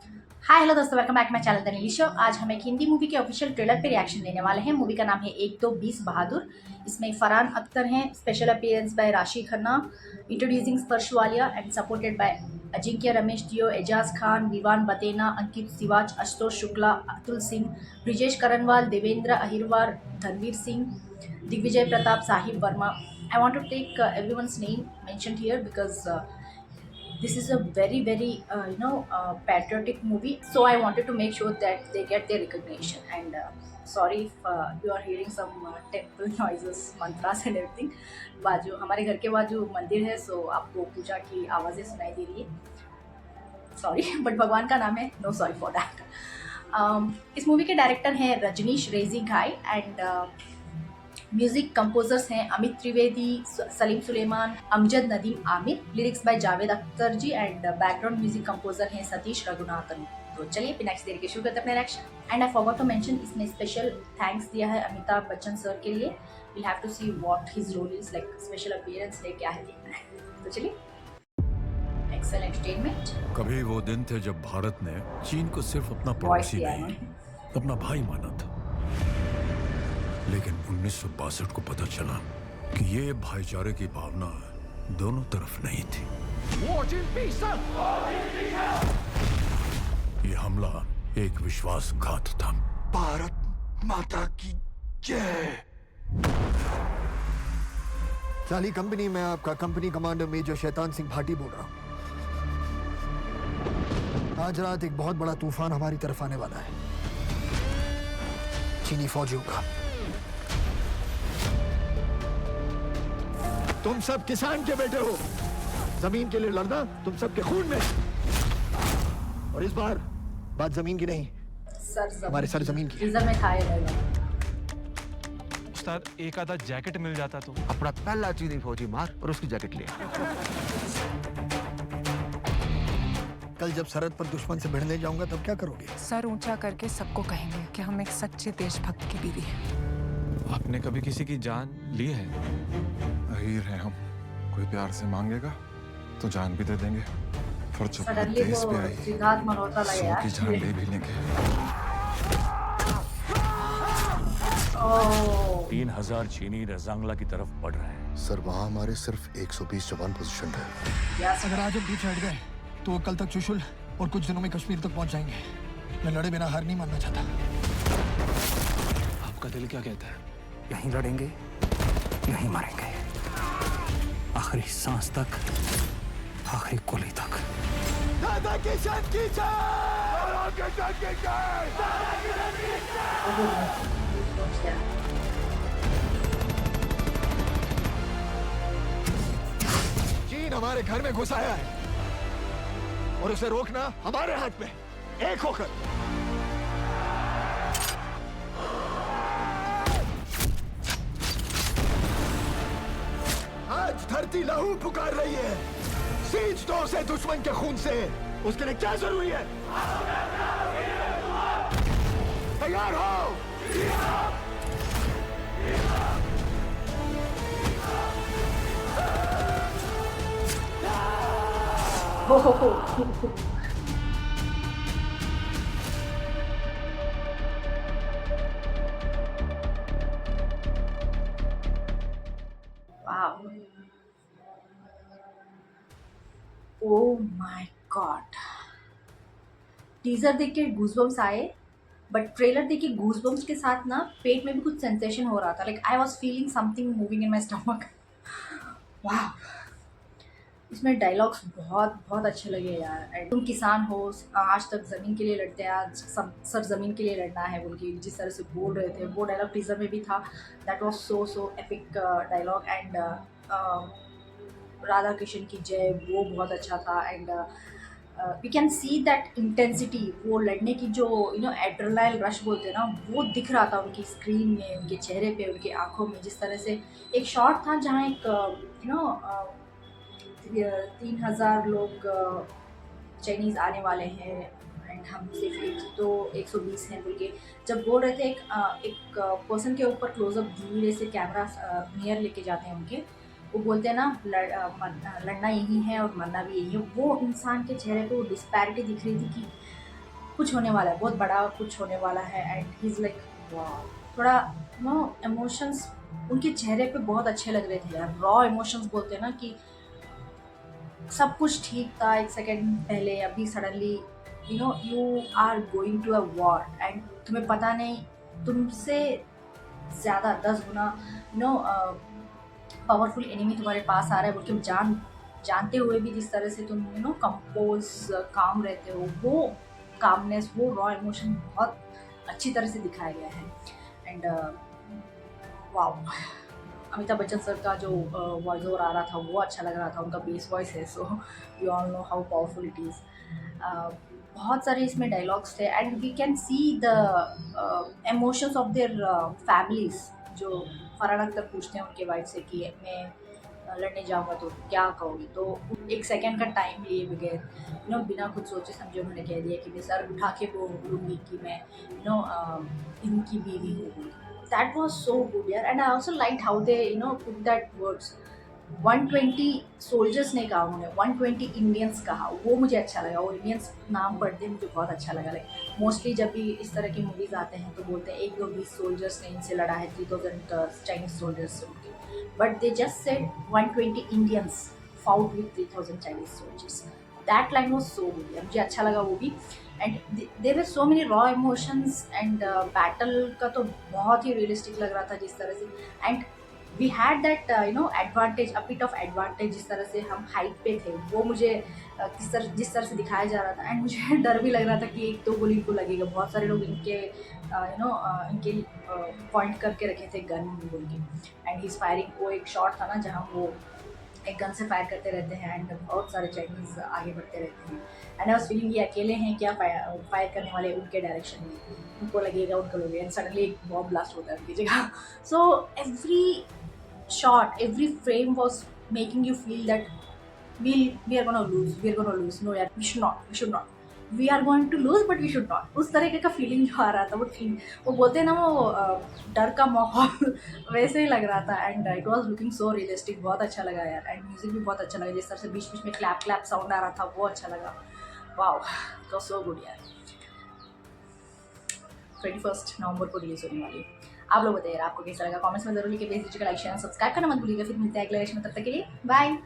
Hi hello दोस्तों, welcome back my channel the नीली show. आज हम एक हिंदी मूवी के ऑफिशियल ट्रेलर पे रिएक्शन देने वाले हैं। मूवी का नाम है एक दो बीस बहादुर। इसमें फरहान अख्तर हैं, स्पेशल अपीयरेंस बाय राशि खन्ना, इंट्रोड्यूसिंग स्पर्श Walia and supported by Ajinkya Ramesh दियो, एजाज खान, विवान बतेना, अंकित Siwach, Ashutosh Shukla, Atul Singh, Brijesh Karanwal, Devendra Ahirwar, Dhanvir Singh, Digvijay Pratap, Sahib Verma. I want to take everyone's name mentioned here because this is a very patriotic movie, so I wanted to make sure that they get their recognition. And sorry if you are hearing some temple noises, mantras and everything. बाजू हमारे घर के बाजू मंदिर है, सो आपको पूजा की आवाज़ें सुनाई दे रही है। सॉरी बट भगवान का नाम है, नो सॉरी फॉर दैट। इस मूवी के डायरेक्टर हैं Rajneesh Razy Ghai and music composers हैं Amit Trivedi, Salim Sulaiman, Amjad Nadeem Aamir, lyrics by Javed Akhtar ji and background music composer हैं सतीश रघुनाथन। तो चलिए बिना किसी देरी के शुरू करते हैं अपने reaction. And I forgot to mention, इसमें स्पेशल थैंक्स दिया है अमिताभ बच्चन सर के लिए। We have to see what his role is like, special appearance है क्या है देखना है। तो चलिए, एक्सेल एंटरटेनमेंट। कभी वो दिन थे जब भारत ने चीन को सिर्फ अपना वॉइस पड़ोसी दिया नहीं, है अपना भाई माना था। लेकिन 1962 को पता चला कि ये भाईचारे की भावना दोनों तरफ नहीं थी। ये हमला एक विश्वासघात था। भारत माता की जय। चाली कंपनी में आपका company commander major Shaitan Singh Bhati बोल रहा हूं। आज रात एक बहुत बड़ा तूफान हमारी तरफ आने वाला है, चीनी फौजियों का। तुम सब किसान के बेटे हो, जमीन के लिए लड़ना तुम सबके खून में। और इस बार बात जमीन की नहीं, हमारे सर जमीन की। में था ये उस्ताद, एक आधा जैकेट मिल जाता तो। अपना पहला चीनी फौजी मार और उसकी जैकेट ले। कल जब सरहद पर दुश्मन से भिड़ने जाऊंगा तब क्या करोगे? सर ऊंचा करके सबको कहेंगे कि हम एक सच्चे देशभक्त की बीवी हैं। आपने कभी किसी की जान ली है? अहीर हैं हम, कोई प्यार से मांगेगा तो जान भी दे देंगे, और जब बात देश पे आई सिद्धार्थ मल्होत्रा लगा 100 की जान यार। ले भी लेंगे। 3000 चीनी रजांगला की तरफ बढ़ रहे हैं। सर वहाँ हमारे सिर्फ 120 जवान पोजीशन है। अगर आज हम पीछे हट गए तो कल तक चुशुल और कुछ दिनों में कश्मीर तक पहुंच जाएंगे। मैं लड़े बिना हार नहीं मानना चाहता। आपका दिल क्या कहता है? यहीं लड़ेंगे, यहीं मरेंगे, आखिरी सांस तक, आखिरी गोली तक। दादा किशन की चीन हमारे घर में घुस आया है और उसे रोकना हमारे हाथ में, एक होकर। आज धरती लहू पुकार रही है। सींच दो उसे दुश्मन के खून से। उसके लिए क्या जरूरी है? तैयार हो। वाव, ओह माय गॉड। टीजर देख के गूजबम्स आए, बट ट्रेलर देख के गूजबम्स के साथ ना पेट में भी कुछ सेंसेशन हो रहा था। Like I was feeling something moving in my stomach. वाह, इसमें डायलॉग्स बहुत बहुत अच्छे लगे यार। एंड तुम किसान हो, आज तक ज़मीन के लिए लड़ते हैं, आज सर ज़मीन के लिए लड़ना है बोल के जिस तरह से बोल रहे थे, वो डायलॉग टीजर में भी था। That was so epic dialogue. And Radha Krishna की जय, वो बहुत अच्छा था। And we can see that intensity, वो लड़ने की जो एड्रेनालाइन रश बोलते हैं ना, वो दिख रहा था उनकी स्क्रीन में, उनके चेहरे पे, उनकी आंखों में। जिस तरह से एक शॉट था जहाँ एक 3000 लोग चाइनीज़ आने वाले हैं एंड हम सिर्फ 120 हैं बोल के जब बोल रहे थे। एक पर्सन के ऊपर क्लोजअप धीरे से कैमरा नियर लेके जाते हैं उनके, वो बोलते हैं ना लड़ना यही है और मरना भी यही है। वो इंसान के चेहरे पे वो डिस्पैरिटी दिख रही थी कि कुछ होने वाला है, बहुत बड़ा कुछ होने वाला है। एंड ही इज़ लाइक थोड़ा इमोशंस उनके चेहरे पे बहुत अच्छे लग रहे थे यार, रॉ इमोशंस बोलते हैं ना, कि सब कुछ ठीक था एक सेकेंड पहले, अभी suddenly you are going to a war and तुम्हें पता नहीं, तुमसे ज़्यादा 10 गुना पावरफुल एनिमी तुम्हारे पास आ रहा है, बोल के जानते हुए भी जिस तरह से तुम कंपोज काम रहते हो, वो कामनेस, वो रॉ इमोशन बहुत अच्छी तरह से दिखाया गया है। And wow, Amitabh Bachchan sir का जो वॉइस ओवर आ रहा था वो अच्छा लग रहा था, उनका बेस वॉइस है, so you all know how powerful it is. बहुत सारे इसमें डायलॉग्स थे and we can see the emotions of their families, जो फरहान अख्तर पूछते हैं उनके वाइफ से कि मैं लड़ने जाऊँगा तो क्या कहोगी, तो एक सेकंड का टाइम लिए बगैर बिना कुछ सोचे समझे उन्होंने कह दिया कि मैं सर उठा के बोलूँगी कि मैं इनकी बीवी हूँ। That was so good यार, and I also liked how they put that words 120 soldiers ने कहा उन्होंने, 120 इंडियंस कहा, वो मुझे अच्छा लगा, वो इंडियंस नाम पढ़ते मुझे बहुत अच्छा लगा। लाइक मोस्टली जब भी इस तरह की मूवीज़ आते हैं तो बोलते हैं 1-2-20 सोल्जर्स ने इनसे लड़ा है, 3000 चाइनीज सोल्जर्स से उनके, but they just said 120 Indians fought with 3000 Chinese soldiers. That line was so good, मुझे अच्छा लगा वो भी। And there were so many raw emotions and battle का तो बहुत ही रियलिस्टिक लग रहा था जिस तरह से। And we had that advantage, a bit of advantage, जिस तरह से हम हाइट पे थे, वो मुझे जिस तरह से दिखाया जा रहा था। एंड मुझे डर भी लग रहा था कि 1-2 गोली को लगेगा, बहुत सारे लोग इनके इनके पॉइंट करके रखे थे गन बोल के। एंड ही इज़ फायरिंग, वो एक शॉट था ना जहाँ वो एक गन से फायर करते रहते हैं एंड बहुत सारे चाइनीज़ आगे बढ़ते रहते हैं। एंड आई वाज फीलिंग ये अकेले हैं क्या फायर करने वाले उनके डायरेक्शन में, उनको लगेगा एंड सडनली एक बॉम्ब ब्लास्ट होता है उनकी जगह। So every shot, every frame was making you feel that we are gonna lose, no यार, we should not, we are going to lose but we should not, उस तरीके का feeling जो आ रहा था, वो बोलते हैं ना, वो डर का माहौल वैसे ही लग रहा था। And it was looking so realistic, बहुत अच्छा लगा यार। एंड म्यूजिक भी बहुत अच्छा लगा, जिस तरह से बीच बीच में क्लैप साउंड आ रहा था वो अच्छा लगा। वाओ, तो सो गुड यार। 21 नवंबर को रिलीज होने वाली है। आप लोग बताइए आपको कैसा लगा, कमेंट्स में जरूर लिख के भेज दीजिएगा, लाइक शेयर सब्सक्राइब करना मत भूलिएगा। फिर मिलते हैं अगले लेक्चर में, तब तक के लिए बाय।